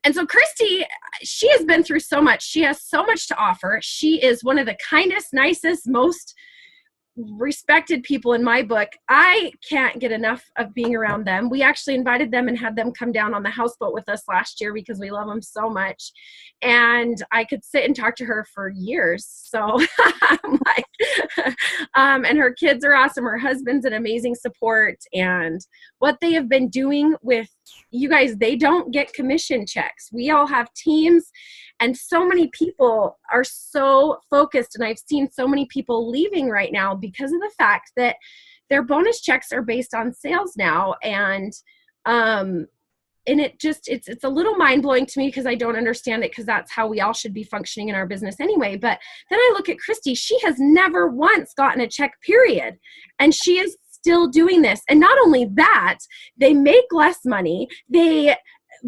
And so Kristy, she has been through so much. She has so much to offer. She is one of the kindest, nicest, most respected people in my book. I can't get enough of being around them. We actually invited them and had them come down on the houseboat with us last year because we love them so much. And I could sit and talk to her for years. So I'm like, and her kids are awesome. Her husband's an amazing support. And what they have been doing with you guys, they don't get commission checks. We all have teams, and so many people are so focused. And I've seen so many people leaving right now because of the fact that their bonus checks are based on sales now. And it's a little mind blowing to me because I don't understand it, because that's how we all should be functioning in our business anyway. But then I look at Kristy, she has never once gotten a check, period. And she is still doing this. And not only that, they make less money. They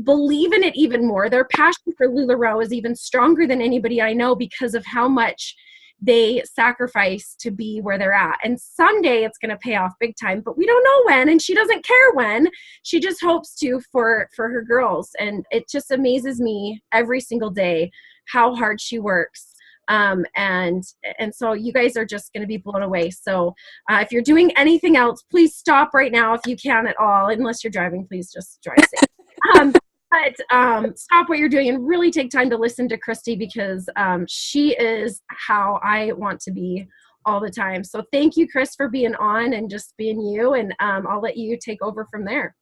believe in it even more. Their passion for LuLaRoe is even stronger than anybody I know because of how much they sacrifice to be where they're at. And someday it's going to pay off big time, but we don't know when, and she doesn't care when. She just hopes to for her girls. And it just amazes me every single day how hard she works. And so you guys are just going to be blown away. So if you're doing anything else, please stop right now if you can at all. Unless you're driving, please just drive safe. But stop what you're doing and really take time to listen to Kristy, because she is how I want to be all the time. So thank you, Chris, for being on and just being you. And I'll let you take over from there.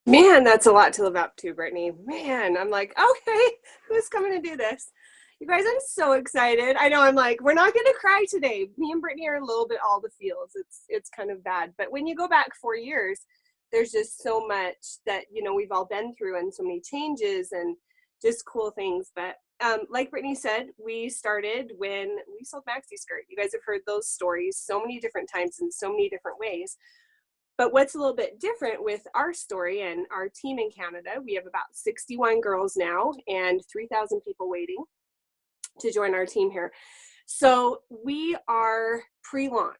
Man, that's a lot to live up to, Brittany. Man, I'm like, okay, who's coming to do this? You guys, I'm so excited. I know, I'm like, we're not going to cry today. Me and Brittany are a little bit all the feels. It's kind of bad. But when you go back 4 years, there's just so much that, we've all been through, and so many changes and just cool things. But like Brittany said, we started when we sold maxi skirt. You guys have heard those stories so many different times in so many different ways. But what's a little bit different with our story and our team in Canada, we have about 61 girls now and 3,000 people waiting to join our team here. So we are pre-launch.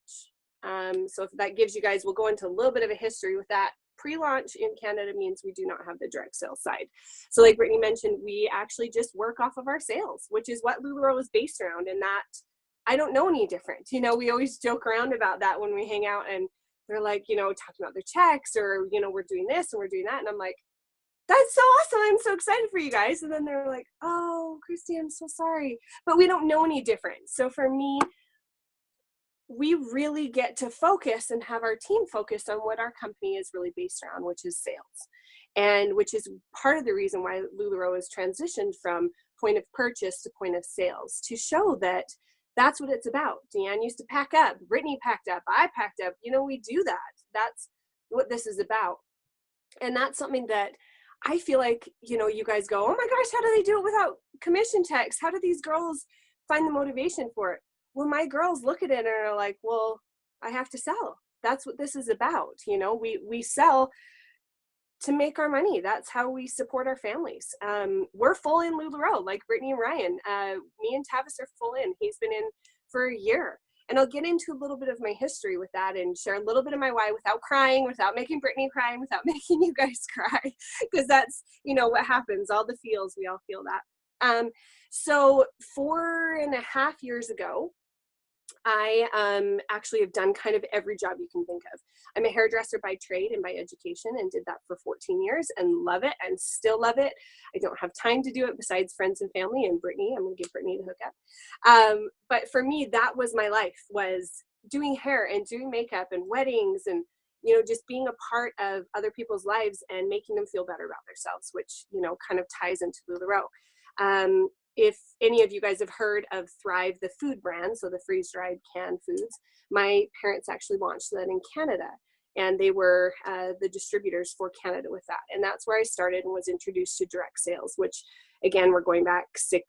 So if that gives you guys, we'll go into a little bit of a history with that. Pre-launch in Canada means we do not have the direct sales side. So like Brittany mentioned, we actually just work off of our sales, which is what LuLaRoe is based around. And that, I don't know any different. We always joke around about that when we hang out, and they're like, talking about their checks, or, we're doing this and we're doing that. And I'm like, that's so awesome. I'm so excited for you guys. And then they're like, oh, Kristy, I'm so sorry. But we don't know any different. So for me, we really get to focus and have our team focused on what our company is really based around, which is sales. And which is part of the reason why LuLaRoe has transitioned from point of purchase to point of sales, to show that that's what it's about. Deanne used to pack up. Brittany packed up. I packed up. We do that. That's what this is about. And that's something that I feel like, you guys go, oh my gosh, how do they do it without commission checks? How do these girls find the motivation for it? Well, my girls look at it and are like, well, I have to sell. That's what this is about. We sell to make our money. That's how we support our families. We're full in LuLaRoe, like Brittany and Ryan. Me and Tavis are full in. He's been in for a year. And I'll get into a little bit of my history with that and share a little bit of my why without crying, without making Brittany cry, and without making you guys cry, because that's, what happens. All the feels, we all feel that. So 4.5 years ago, I actually have done kind of every job you can think of. I'm a hairdresser by trade and by education, and did that for 14 years and love it and still love it. I don't have time to do it besides friends and family and Brittany. I'm going to give Brittany the hookup. But for me, that was my life, was doing hair and doing makeup and weddings and, just being a part of other people's lives and making them feel better about themselves, which, kind of ties into LuLaRoe. If any of you guys have heard of Thrive, the food brand, so the freeze-dried canned foods, my parents actually launched that in Canada, and they were the distributors for Canada with that. And that's where I started and was introduced to direct sales, which again, we're going back 6+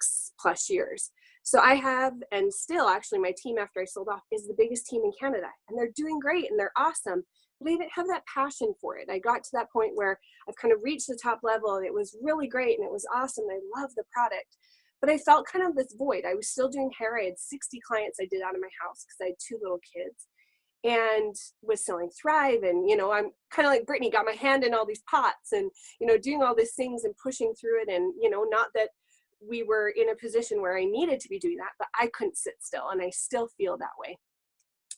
years. So I have, and still actually my team after I sold off is the biggest team in Canada, and they're doing great and they're awesome, but I didn't have that passion for it. I got to that point where I've kind of reached the top level and it was really great and it was awesome. And I love the product. But I felt kind of this void. I was still doing hair. I had 60 clients I did out of my house because I had 2 little kids. and was selling Thrive. And, I'm kind of like Brittany, got my hand in all these pots and, doing all these things and pushing through it. And, not that we were in a position where I needed to be doing that, but I couldn't sit still. And I still feel that way.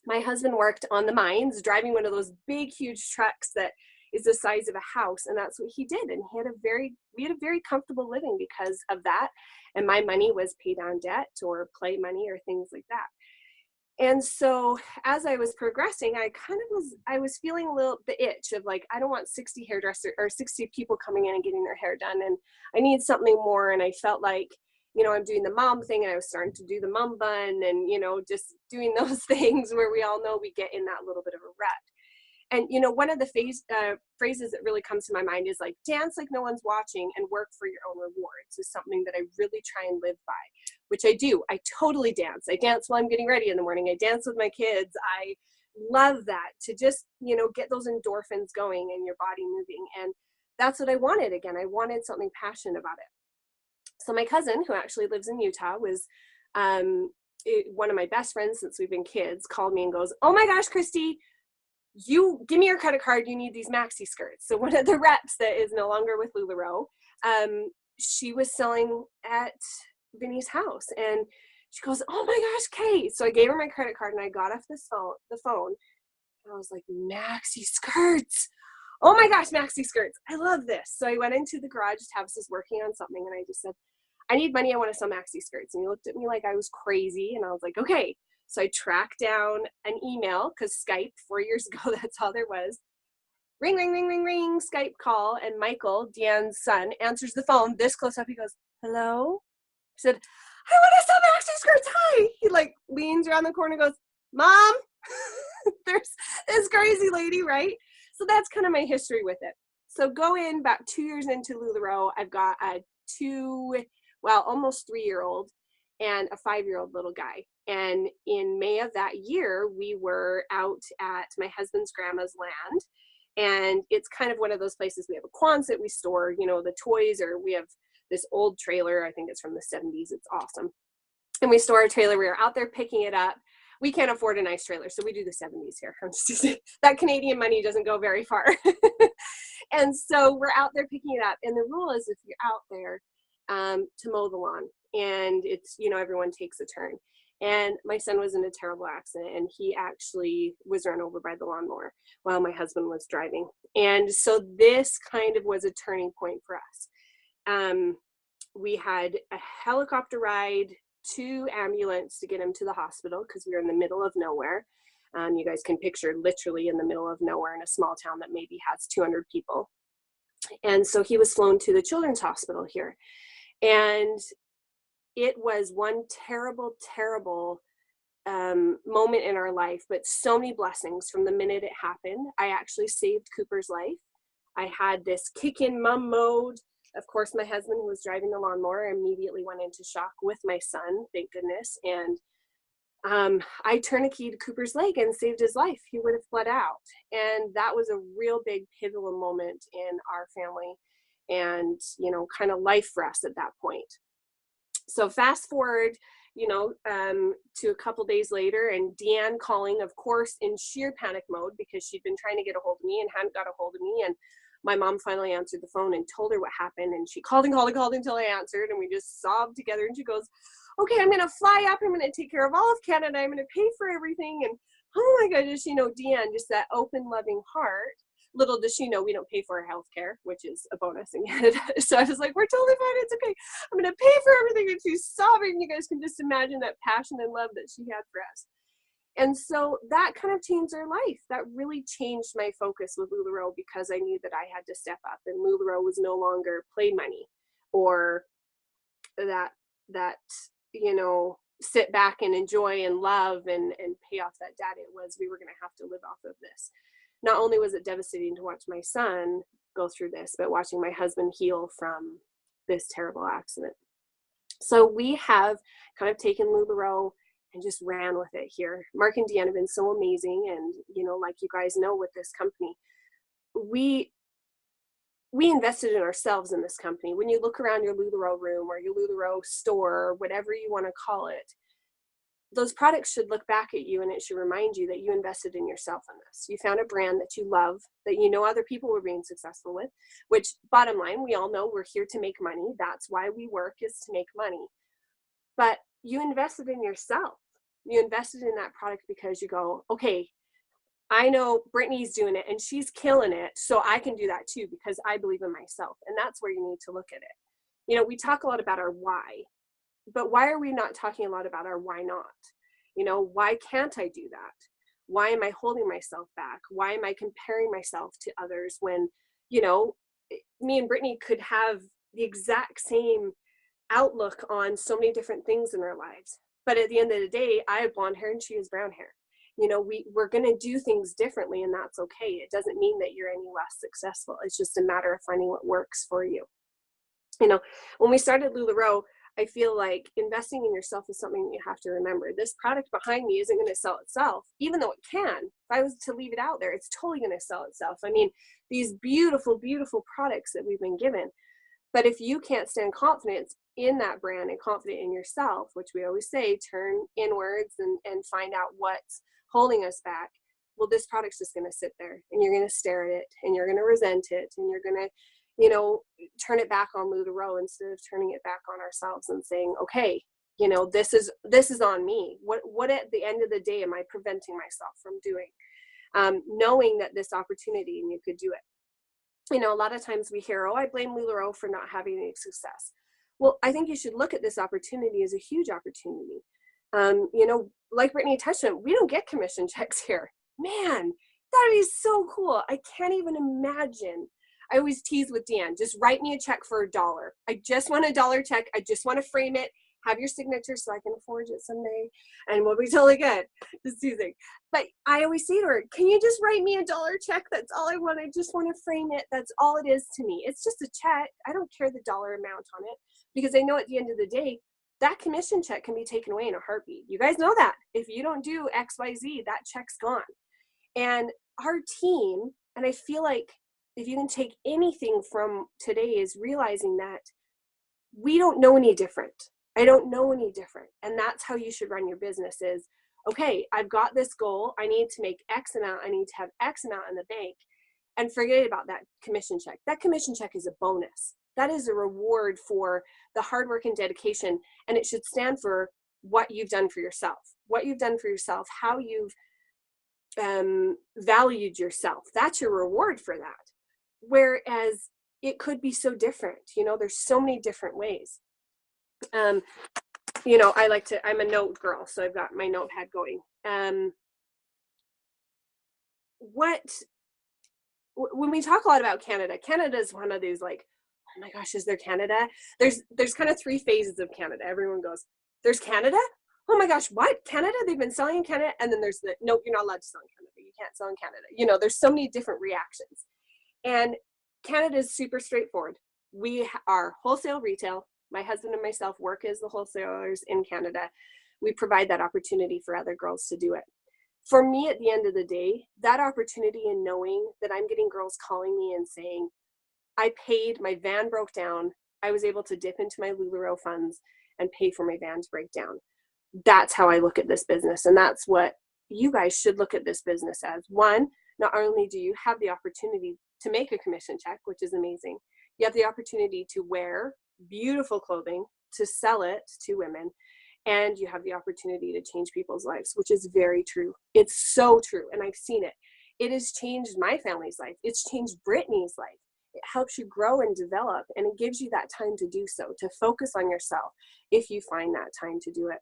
My husband worked on the mines, driving one of those big, huge trucks that is the size of a house. And that's what he did. And we had a very comfortable living because of that. And my money was pay down debt or play money or things like that. And so as I was progressing, I was feeling the itch of like, I don't want 60 hairdresser or 60 people coming in and getting their hair done. And I need something more. And I felt like, I'm doing the mom thing, and I was starting to do the mom bun and, just doing those things where we all know we get in that little bit of a rut. And, one of the phrases that really comes to my mind is like, dance like no one's watching and work for your own rewards is something that I really try and live by, which I do. I totally dance. I dance while I'm getting ready in the morning. I dance with my kids. I love that, to just, get those endorphins going and your body moving. And that's what I wanted. Again, I wanted something passionate about it. So my cousin, who actually lives in Utah, was one of my best friends since we've been kids, called me and goes, "Oh my gosh, Kristy, you give me your credit card. You need these maxi skirts." So one of the reps that is no longer with LuLaRoe, she was selling at Vinny's house, and she goes, "Oh my gosh, Kay." So I gave her my credit card and I got off the phone and I was like, maxi skirts. Oh my gosh, maxi skirts. I love this. So I went into the garage. Tavis was working on something and I just said, "I need money. I want to sell maxi skirts." And he looked at me like I was crazy. And I was like, okay. So I tracked down an email, because Skype 4 years ago, that's all there was. Ring, ring, ring, ring, ring, Skype call. And Michael, Deanne's son, answers the phone this close up. He goes, "Hello?" He said, "I want to sell maxi skirts. Hi." He like leans around the corner and goes, "Mom," there's this crazy lady, right? So that's kind of my history with it. So going back 2 years into LuLaRoe, I've got a almost 3-year-old and a 5-year-old little guy. And in May of that year, we were out at my husband's grandma's land. And it's kind of one of those places, we have a Quonset, we store, the toys, or we have this old trailer. I think it's from the 70s. It's awesome. And we store a trailer. We were out there picking it up. We can't afford a nice trailer, so we do the 70s here. That Canadian money doesn't go very far. And so we're out there picking it up. And the rule is, if you're out there, to mow the lawn. And it's, everyone takes a turn. And my son was in a terrible accident, and he actually was run over by the lawnmower while my husband was driving. And so this kind of was a turning point for us. We had a helicopter ride, 2 ambulance to get him to the hospital, because we were in the middle of nowhere. You guys can picture literally in the middle of nowhere in a small town that maybe has 200 people. And so he was flown to the children's hospital here. And it was one terrible, terrible moment in our life, but so many blessings from the minute it happened. I actually saved Cooper's life. I had this kick-in mom mode. Of course, my husband, who was driving the lawnmower, immediately went into shock with my son, thank goodness. And I tourniqueted Cooper's leg and saved his life. He would have bled out. And that was a real big pivotal moment in our family and, kind of life for us at that point. So fast forward, to a couple days later, and Deanne calling, of course, in sheer panic mode, because she'd been trying to get a hold of me and hadn't got a hold of me. And my mom finally answered the phone and told her what happened. And she called and called and called until I answered. And we just sobbed together. And she goes, "Okay, I'm going to fly up. I'm going to take care of all of Canada. I'm going to pay for everything." And oh my goodness, Deanne, just that open, loving heart. Little does she know we don't pay for our health care, which is a bonus in Canada. So I was like, "We're totally fine. It's okay. I'm going to pay for everything." And she's sobbing. You guys can just imagine that passion and love that she had for us. And so that kind of changed our life. That really changed my focus with LuLaRoe, because I knew that I had to step up, and LuLaRoe was no longer play money or that sit back and enjoy and love and pay off that debt. It was, we were going to have to live off of this. Not only was it devastating to watch my son go through this, but watching my husband heal from this terrible accident. So we have kind of taken LuLaRoe and just ran with it here. Mark and Deanne have been so amazing. And, like you guys know, with this company, we invested in ourselves in this company. When you look around your LuLaRoe room or your LuLaRoe store, or whatever you want to call it, those products should look back at you and it should remind you that you invested in yourself in this. You found a brand that you love, that you know other people were being successful with, which bottom line, we all know we're here to make money. That's why we work, is to make money. But you invested in yourself. You invested in that product because you go, okay, I know Brittany's doing it and she's killing it, so I can do that too because I believe in myself. And that's where you need to look at it. You know, we talk a lot about our why, but why are we not talking a lot about our why not? You know, why can't I do that? Why am I holding myself back? Why am I comparing myself to others when, you know, me and Brittany could have the exact same outlook on so many different things in our lives. But at the end of the day, I have blonde hair and she has brown hair. You know, we're going to do things differently, and that's okay. It doesn't mean that you're any less successful. It's just a matter of finding what works for you. You know, when we started LuLaRoe, I feel like investing in yourself is something that you have to remember. This product behind me isn't going to sell itself, even though it can. If I was to leave it out there, it's totally going to sell itself. I mean, these beautiful, beautiful products that we've been given. But if you can't stand confidence in that brand and confident in yourself, which we always say, turn inwards and find out what's holding us back, well, this product's just going to sit there and you're going to stare at it and you're going to resent it and you're going to, you know, turn it back on LuLaRoe instead of turning it back on ourselves and saying, okay, you know, this is on me. What at the end of the day am I preventing myself from doing? Knowing that this opportunity and you could do it. You know, a lot of times we hear, oh, I blame LuLaRoe for not having any success. Well, I think you should look at this opportunity as a huge opportunity. You know, like Brittany touched on, we don't get commission checks here. Man, that is so cool. I can't even imagine. I always tease with Dan, just write me a check for $1. I just want $1 check. I just want to frame it, have your signature so I can forge it someday, and we'll be totally good. Just teasing. But I always say to her, can you just write me $1 check? That's all I want. I just want to frame it. That's all it is to me. It's just a check. I don't care the dollar amount on it because I know at the end of the day, that commission check can be taken away in a heartbeat. You guys know that. If you don't do XYZ, that check's gone. And our team, and I feel like if you can take anything from today, is realizing that we don't know any different. I don't know any different. And that's how you should run your business is, okay, I've got this goal. I need to make X amount. I need to have X amount in the bank, and forget about that commission check. That commission check is a bonus. That is a reward for the hard work and dedication. And it should stand for what you've done for yourself, how you've valued yourself. That's your reward for that. Whereas it could be so different. You know, there's so many different ways. You know, I'm a note girl, so I've got my notepad going. When we talk a lot about Canada is one of these like, oh my gosh, is there Canada? There's kind of 3 phases of Canada. Everyone goes, there's Canada? Oh my gosh, what? Canada? They've been selling in Canada? And then there's no, you're not allowed to sell in Canada. You can't sell in Canada. You know, there's so many different reactions. And Canada is super straightforward. We are wholesale retail. My husband and myself work as the wholesalers in Canada. We provide that opportunity for other girls to do it. For me, at the end of the day, that opportunity and knowing that I'm getting girls calling me and saying, I paid, my van broke down. I was able to dip into my LuLaRoe funds and pay for my van to break down. That's how I look at this business. And that's what you guys should look at this business as. One, not only do you have the opportunity to make a commission check, which is amazing, you have the opportunity to wear beautiful clothing, to sell it to women, and you have the opportunity to change people's lives, which is very true. It's so true. And I've seen it. It has changed my family's life. It's changed Brittany's life. It helps you grow and develop, and it gives you that time to do so, to focus on yourself if you find that time to do it.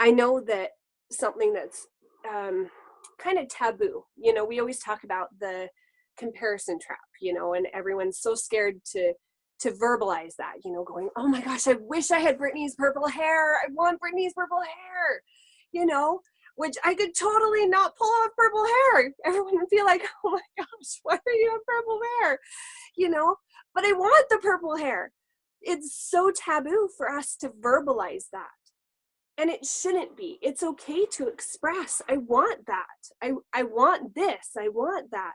I know that something that's kind of taboo, you know, we always talk about the comparison trap, you know, and everyone's so scared to verbalize that, you know, going, oh my gosh, I wish I had Brittany's purple hair. I want Brittany's purple hair, you know, which I could totally not pull off purple hair. Everyone would be like, oh my gosh, why are you have purple hair? You know, but I want the purple hair. It's so taboo for us to verbalize that. And it shouldn't be. It's okay to express, I want that. I want this. I want that.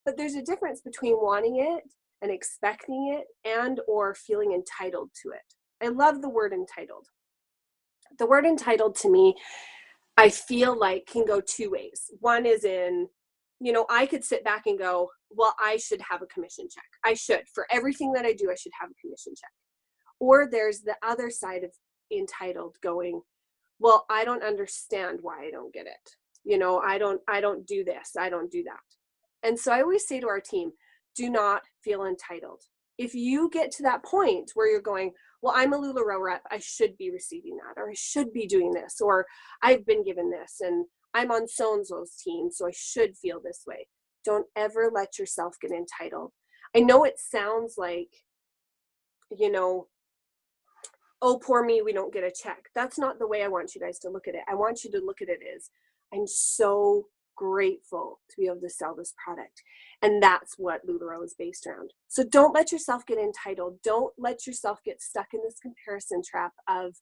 But there's a difference between wanting it and expecting it and or feeling entitled to it. I love the word entitled. The word entitled to me, I feel like can go two ways. One is in, I could sit back and go, well, I should have a commission check. I should. For everything that I do, I should have a commission check. Or there's the other side of entitled going, well, I don't understand why I don't get it. I don't do this. I don't do that. And so I always say to our team, do not feel entitled. If you get to that point where you're going, well, I'm a LuLaRoe rep, I should be receiving that, or I should be doing this, or I've been given this, and I'm on so-and-so's team, so I should feel this way. Don't ever let yourself get entitled. I know it sounds like, oh, poor me, we don't get a check. That's not the way I want you guys to look at it. I want you to look at it as, I'm so grateful to be able to sell this product. And that's what LuLaRoe is based around. So don't let yourself get entitled. Don't let yourself get stuck in this comparison trap of,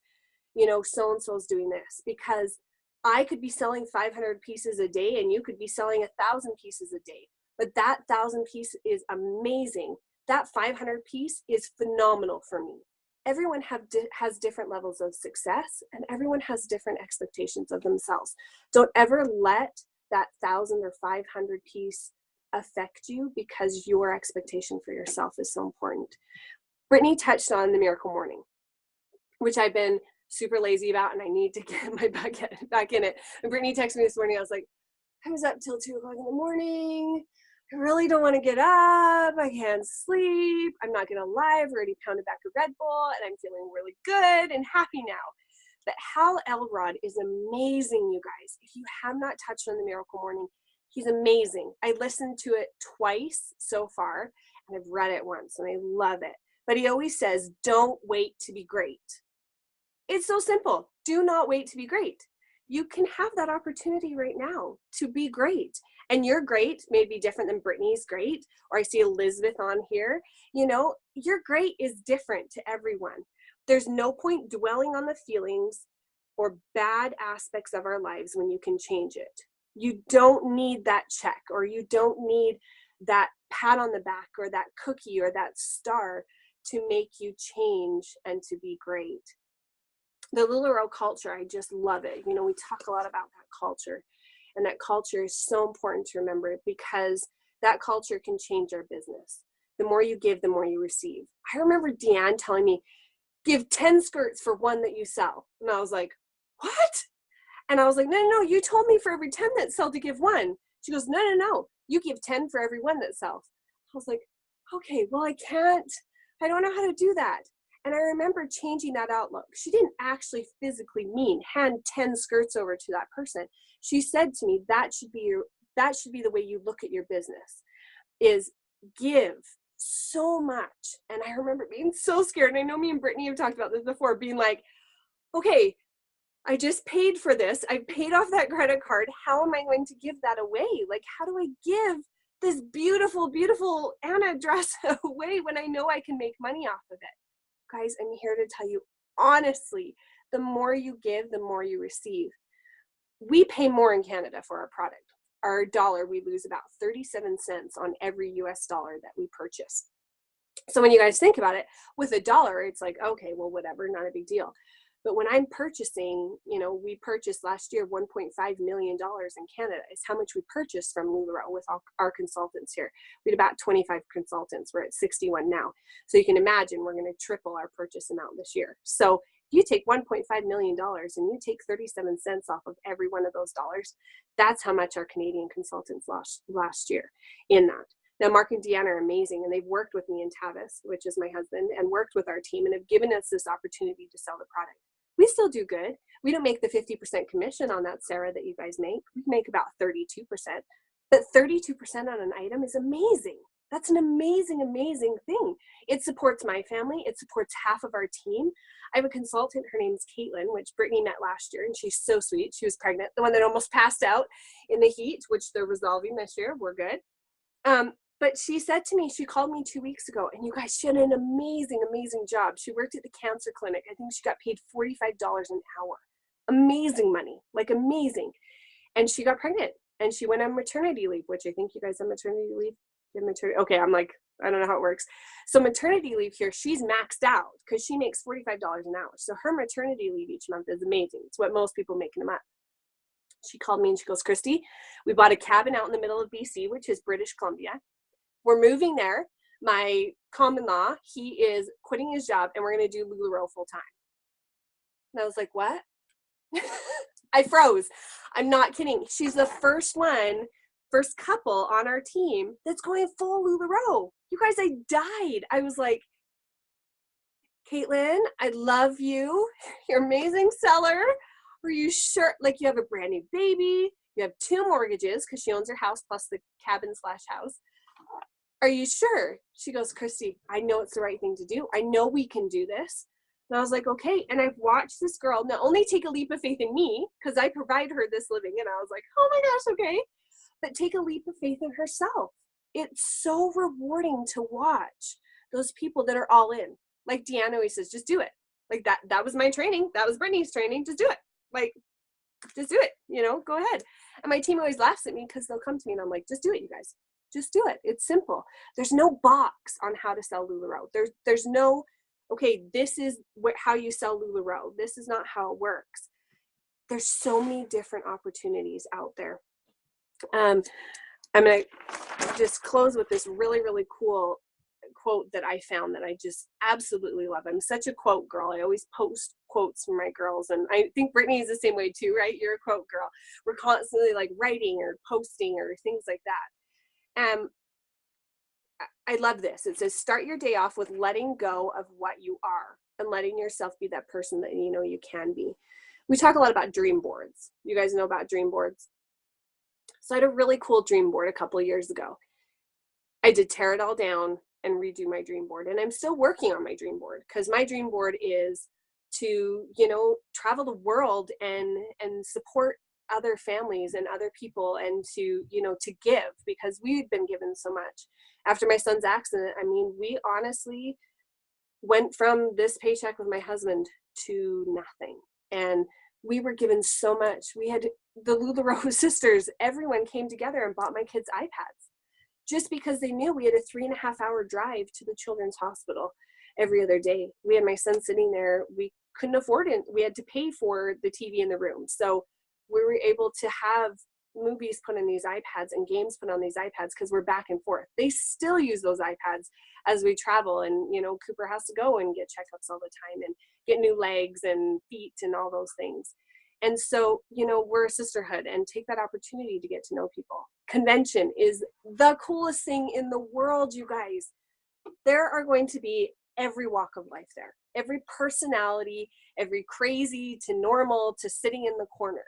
so-and-so's doing this, because I could be selling 500 pieces a day and you could be selling 1,000 pieces a day. But that 1,000 piece is amazing. That 500 piece is phenomenal for me. Everyone has different levels of success, and everyone has different expectations of themselves. Don't ever let that 1,000 or 500 piece affect you, because your expectation for yourself is so important. Brittany touched on the miracle morning, which I've been super lazy about, and I need to get my back in it. And Brittany texted me this morning. I was like, I was up till 2 o'clock in the morning. I really don't want to get up. I can't sleep. I'm not going to lie. I've already pounded back a Red Bull and I'm feeling really good and happy now. But Hal Elrod is amazing, you guys. If you have not touched on the Miracle Morning, he's amazing. I listened to it twice so far, and I've read it once, and I love it. But he always says, don't wait to be great. It's so simple. Do not wait to be great. You can have that opportunity right now to be great. And your great may be different than Brittany's great, or I see Elizabeth on here. Your great is different to everyone. There's no point dwelling on the feelings or bad aspects of our lives when you can change it. You don't need that check, or you don't need that pat on the back or that cookie or that star to make you change and to be great. The LuLaRoe culture, I just love it. We talk a lot about that culture, and that culture is so important to remember, because that culture can change our business. The more you give, the more you receive. I remember Deanne telling me, give 10 skirts for one that you sell. And I was like, what? And I was like, no, you told me for every 10 that sell to give one. She goes, no, you give 10 for every one that sells. I was like, okay, well, I don't know how to do that. And I remember changing that outlook. She didn't actually physically mean hand 10 skirts over to that person. She said to me, that should be the way you look at your business, is give so much. And I remember being so scared. And I know me and Brittany have talked about this before, being like, okay, I just paid for this. I paid off that credit card. How am I going to give that away? Like, how do I give this beautiful, beautiful Anna dress away when I know I can make money off of it? Guys, I'm here to tell you, honestly, the more you give, the more you receive. We pay more in Canada for our product. Our dollar, we lose about 37 cents on every US dollar that we purchase. So when you guys think about it, with $1, it's like, okay, well, whatever, not a big deal. But when I'm purchasing, we purchased last year $1.5 million in Canada is how much we purchased from LuLaRoe with our consultants here. We had about 25 consultants. We're at 61 now. So you can imagine we're going to triple our purchase amount this year. So if you take $1.5 million and you take 37 cents off of every one of those dollars, that's how much our Canadian consultants lost last year in that. Now, Mark and Deanna are amazing, and they've worked with me and Tavis, which is my husband, and worked with our team and have given us this opportunity to sell the product. We still do good. We don't make the 50% commission on that, Sarah, that you guys make. We make about 32%. But 32% on an item is amazing. That's an amazing, amazing thing. It supports my family. It supports half of our team. I have a consultant. Her name's Caitlin, which Brittany met last year, and she's so sweet. She was pregnant, the one that almost passed out in the heat, which they're resolving this year. We're good. But she said to me, she called me 2 weeks ago, and you guys, she had an amazing, amazing job. She worked at the cancer clinic. I think she got paid $45 an hour. Amazing money, like amazing. And she got pregnant, and she went on maternity leave, which I think you guys have maternity leave. Okay, I'm like, I don't know how it works. So maternity leave here, she's maxed out because she makes $45 an hour. So her maternity leave each month is amazing. It's what most people make in a month. She called me and she goes, Kristy, we bought a cabin out in the middle of BC, which is British Columbia. We're moving there. My common-law, he is quitting his job and we're going to do LuLaRoe full time. And I was like, what? I froze. I'm not kidding. She's the first couple on our team that's going full LuLaRoe. You guys, I died. I was like, Caitlin, I love you. You're an amazing seller. Are you sure? Like, you have a brand new baby. You have 2 mortgages because she owns her house plus the cabin/house. Are you sure? She goes, Kristy, I know it's the right thing to do. I know we can do this. And I was like, okay. And I've watched this girl not only take a leap of faith in me, because I provide her this living. And I was like, oh my gosh, okay. But take a leap of faith in herself. It's so rewarding to watch those people that are all in. Like Deanna always says, just do it. Like that was my training. That was Brittany's training. Just do it. Like, just do it, go ahead. And my team always laughs at me because they'll come to me and I'm like, just do it, you guys. Just do it. It's simple. There's no box on how to sell LuLaRoe. There's no, okay, this is how you sell LuLaRoe. This is not how it works. There's so many different opportunities out there. I'm going to just close with this really, really cool quote that I found that I just absolutely love. I'm such a quote girl. I always post quotes from my girls. And I think Brittany is the same way too, right? You're a quote girl. We're constantly like writing or posting or things like that. I love this. It says, start your day off with letting go of what you are and letting yourself be that person that you can be. We talk a lot about dream boards. You guys know about dream boards? So I had a really cool dream board a couple of years ago. I did tear it all down and redo my dream board. And I'm still working on my dream board because my dream board is to, travel the world and support other families and other people and to give, because we've been given so much. After my son's accident, we honestly went from this paycheck with my husband to nothing. And we were given so much. We had the LuLaRoe sisters, everyone came together and bought my kids iPads just because they knew we had a 3.5-hour drive to the children's hospital every other day. We had my son sitting there. We couldn't afford it. We had to pay for the TV in the room. So we were able to have movies put on these iPads and games put on these iPads because we're back and forth. They still use those iPads as we travel, and Cooper has to go and get checkups all the time and get new legs and feet and all those things. And so, we're a sisterhood, and take that opportunity to get to know people. Convention is the coolest thing in the world, you guys. There are going to be every walk of life there, every personality, every crazy to normal to sitting in the corner.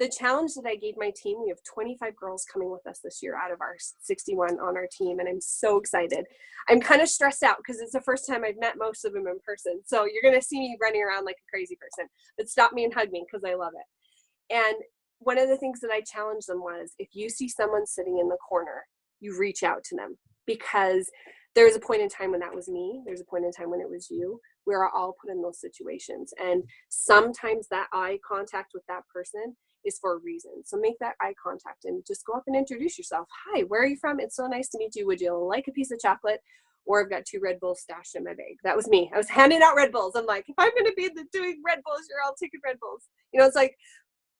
The challenge that I gave my team, we have 25 girls coming with us this year out of our 61 on our team, and I'm so excited. I'm kind of stressed out because it's the first time I've met most of them in person. So you're going to see me running around like a crazy person, but stop me and hug me because I love it. And one of the things that I challenged them was, if you see someone sitting in the corner, you reach out to them, because there's a point in time when that was me. There's a point in time when it was you. We are all put in those situations. And sometimes that eye contact with that person is for a reason. So make that eye contact and just go up and introduce yourself. Hi, where are you from? It's so nice to meet you. Would you like a piece of chocolate? Or I've got 2 Red Bulls stashed in my bag. That was me. I was handing out Red Bulls. I'm like, if I'm going to be doing Red Bulls, you're all taking Red Bulls. It's like,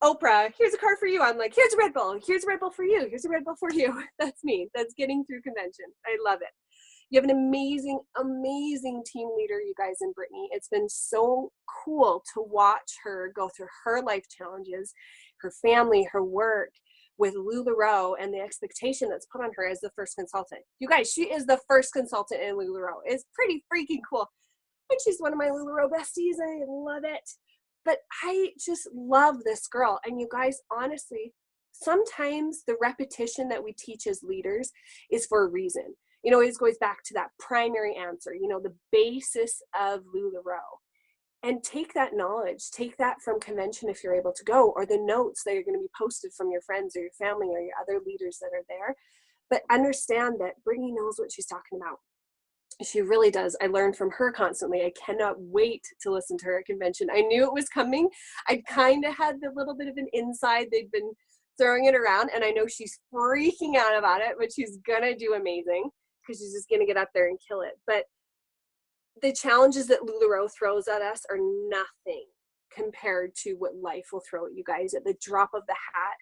Oprah, here's a car for you. I'm like, here's a Red Bull. Here's a Red Bull for you. Here's a Red Bull for you. That's me. That's getting through convention. I love it. You have an amazing, amazing team leader, you guys, in Brittany. It's been so cool to watch her go through her life challenges, her family, her work with LuLaRoe, and the expectation that's put on her as the first consultant. You guys, she is the first consultant in LuLaRoe. It's pretty freaking cool. And she's one of my LuLaRoe besties. I love it. But I just love this girl. And you guys, honestly, sometimes the repetition that we teach as leaders is for a reason. It always goes back to that primary answer, the basis of LuLaRoe. And take that knowledge, take that from convention if you're able to go, or the notes that are going to be posted from your friends or your family or your other leaders that are there. But understand that Brittany knows what she's talking about. She really does. I learn from her constantly. I cannot wait to listen to her at convention. I knew it was coming. I kind of had the little bit of an inside. They've been throwing it around, and I know she's freaking out about it, but she's going to do amazing. because she's just going to get up there and kill it. But the challenges that LuLaRoe throws at us are nothing compared to what life will throw at you guys. At the drop of the hat,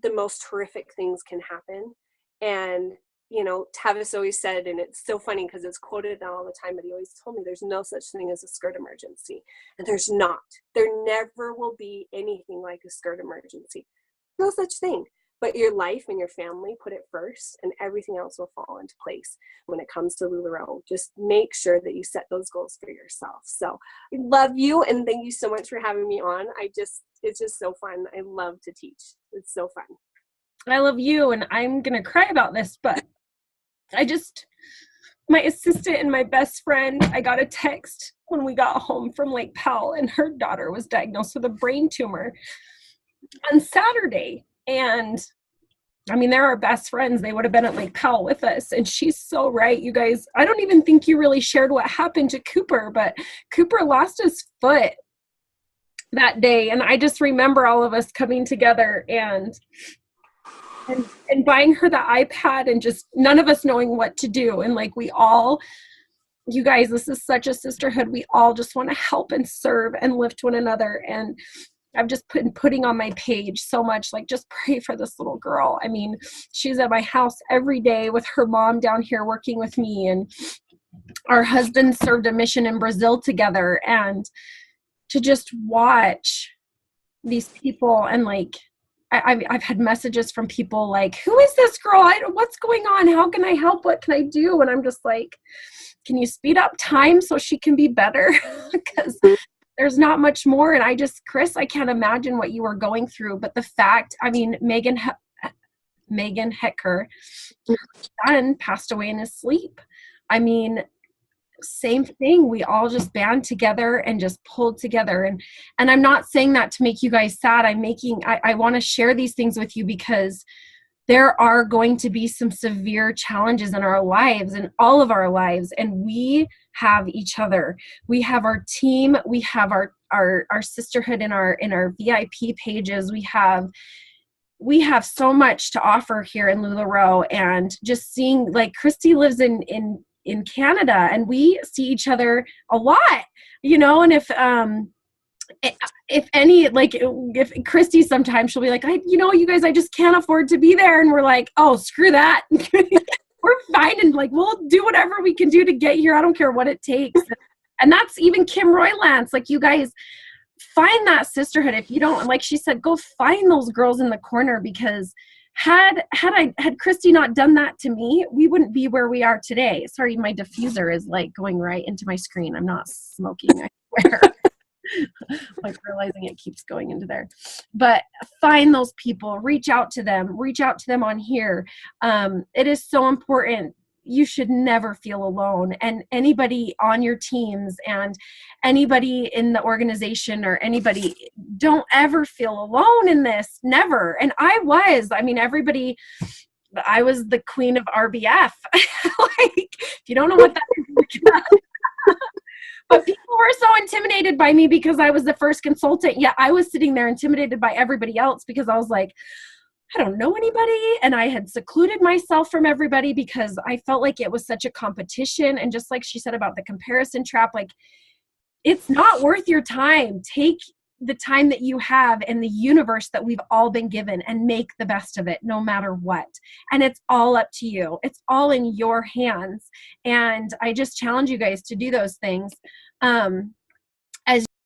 the most horrific things can happen. And, you know, Tavis always said, and it's so funny because it's quoted all the time, but he always told me there's no such thing as a skirt emergency. And there's not. There never will be anything like a skirt emergency. No such thing. But your life and your family, put it first, and everything else will fall into place when it comes to LuLaRoe. Just make sure that you set those goals for yourself. So I love you, and thank you so much for having me on. It's just so fun. I love to teach. It's so fun. I love you, and I'm going to cry about this, but my assistant and my best friend, I got a text when we got home from Lake Powell, and her daughter was diagnosed with a brain tumor on Saturday. And I mean, they're our best friends. They would have been at Lake Powell with us. And she's so right, you guys. I don't even think you really shared what happened to Cooper, but Cooper lost his foot that day. And I just remember all of us coming together and buying her the iPad and just none of us knowing what to do. And like you guys, this is such a sisterhood. We all just want to help and serve and lift one another. And I've just putting on my page so much, like, just pray for this little girl. I mean, she's at my house every day with her mom down here working with me, and our husbands served a mission in Brazil together. And to just watch these people, and like, I've had messages from people like, who is this girl? What's going on? How can I help? What can I do? And I'm just like, can you speed up time so she can be better? Because there's not much more. And Chris, I can't imagine what you were going through. But the fact, I mean, Megan Hecker, her son passed away in his sleep. I mean, same thing. We all just band together and just pulled together. And I'm not saying that to make you guys sad. I want to share these things with you because there are going to be some severe challenges in our lives, in all of our lives. And we have each other. We have our team. We have our sisterhood in our VIP pages. We have so much to offer here in LuLaRoe. And just seeing, like, Kristy lives in Canada, and we see each other a lot, you know. And if Kristy, sometimes she'll be like, you guys, I just can't afford to be there. And we're like, oh, screw that. We're fine. And like, we'll do whatever we can do to get here. I don't care what it takes. And that's even Kim Roylance. Like, you guys, find that sisterhood. If you don't, like she said, go find those girls in the corner, because had Kristy not done that to me, we wouldn't be where we are today. Sorry, my diffuser is like going right into my screen. I'm not smoking, I swear. Like, realizing it keeps going into there. But find those people, reach out to them on here. It is so important. You should never feel alone. And anybody on your teams and anybody in the organization or anybody, don't ever feel alone in this. Never. And I was the queen of RBF. Like, if you don't know what that is, but people were so intimidated by me because I was the first consultant. Yet I was sitting there intimidated by everybody else because I was like, I don't know anybody. And I had secluded myself from everybody because I felt like it was such a competition. And just like she said about the comparison trap, like, it's not worth your time. Take the time that you have in the universe that we've all been given and make the best of it, no matter what. And it's all up to you. It's all in your hands. And I just challenge you guys to do those things.